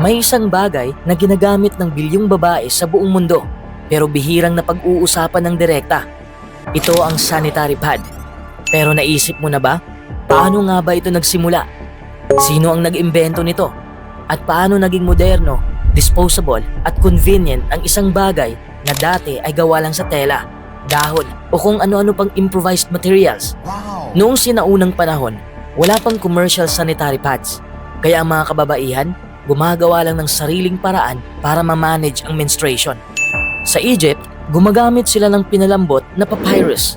May isang bagay na ginagamit ng bilyong babae sa buong mundo pero bihirang napag-uusapan ng direkta. Ito ang sanitary pad. Pero naisip mo na ba? Paano nga ba ito nagsimula? Sino ang nag-imbento nito? At paano naging moderno, disposable at convenient ang isang bagay na dati ay gawa lang sa tela, dahon o kung ano-ano pang improvised materials? Noong sinaunang panahon, wala pang commercial sanitary pads. Kaya ang mga kababaihan, gumagawa lang ng sariling paraan para ma-manage ang menstruation. Sa Egypt, gumagamit sila ng pinalambot na papyrus.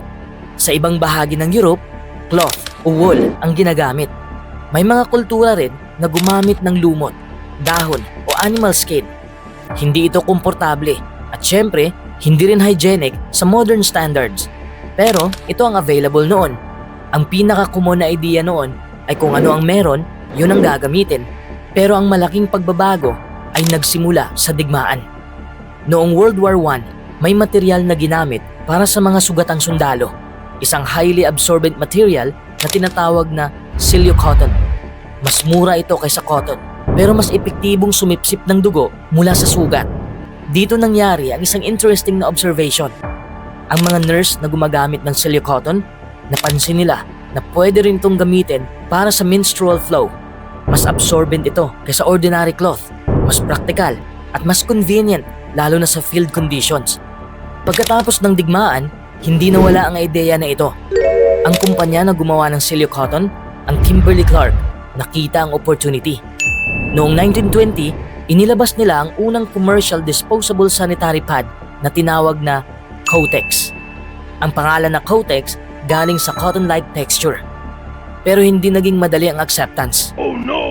Sa ibang bahagi ng Europe, cloth o wool ang ginagamit. May mga kultura rin na gumamit ng lumot, dahon o animal skin. Hindi ito komportable at syempre, hindi rin hygienic sa modern standards. Pero ito ang available noon. Ang pinaka-common na idea noon ay kung ano ang meron, yun ang gagamitin. Pero ang malaking pagbabago ay nagsimula sa digmaan. Noong World War I, may material na ginamit para sa mga sugatang sundalo. Isang highly absorbent material na tinatawag na silicone. Mas mura ito kaysa cotton, pero mas epektibong sumipsip ng dugo mula sa sugat. Dito nangyari ang isang interesting na observation. Ang mga nurse na gumagamit ng silicone, napansin nila na pwede rin itong gamitin para sa menstrual flow. Mas absorbent ito kaysa ordinary cloth, mas practical at mas convenient lalo na sa field conditions. Pagkatapos ng digmaan, hindi nawala ang ideya na ito. Ang kumpanya na gumawa ng silicone, ang Kimberly-Clark, nakita ang opportunity. Noong 1920, inilabas nila ang unang commercial disposable sanitary pad na tinawag na Kotex. Ang pangalan na Kotex galing sa cotton-like texture. Pero hindi naging madali ang acceptance.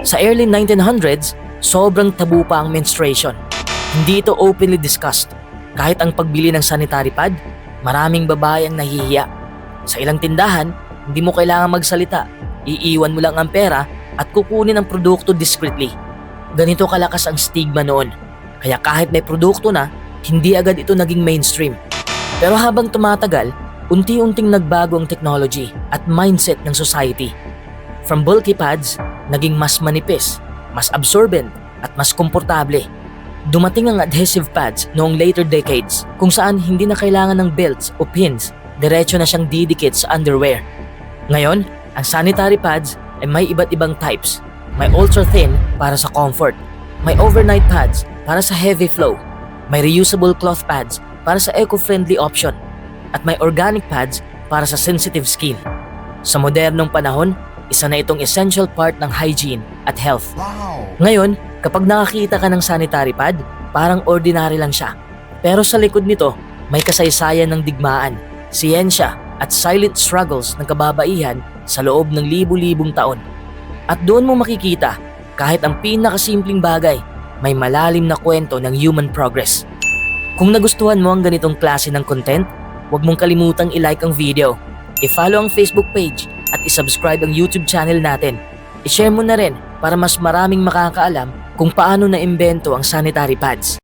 Sa early 1900s, sobrang tabu pa ang menstruation. Hindi ito openly discussed. Kahit ang pagbili ng sanitary pad, maraming babae ang nahihiya. Sa ilang tindahan, hindi mo kailangan magsalita. Iiwan mo lang ang pera at kukunin ang produkto discreetly. Ganito kalakas ang stigma noon. Kaya kahit may produkto na, hindi agad ito naging mainstream. Pero habang tumatagal, unti-unting nagbago ang technology at mindset ng society. From bulky pads, naging mas manipis, mas absorbent at mas komportable. Dumating ang adhesive pads noong later decades kung saan hindi na kailangan ng belts o pins, diretso na siyang didikit sa underwear. Ngayon, ang sanitary pads ay may iba't ibang types. May ultra-thin para sa comfort, may overnight pads para sa heavy flow, may reusable cloth pads para sa eco-friendly option, at may organic pads para sa sensitive skin. Sa modernong panahon, isa na itong essential part ng hygiene at health. Ngayon, kapag nakakita ka ng sanitary pad, parang ordinary lang siya. Pero sa likod nito, may kasaysayan ng digmaan, siyensya at silent struggles ng kababaihan sa loob ng libu-libong taon. At doon mo makikita, kahit ang pinakasimpleng bagay, may malalim na kwento ng human progress. Kung nagustuhan mo ang ganitong klase ng content, huwag mong kalimutang i-like ang video, i-follow ang Facebook page at i-subscribe ang YouTube channel natin. I-share mo na rin para mas maraming makakaalam kung paano na-imbento ang sanitary pads.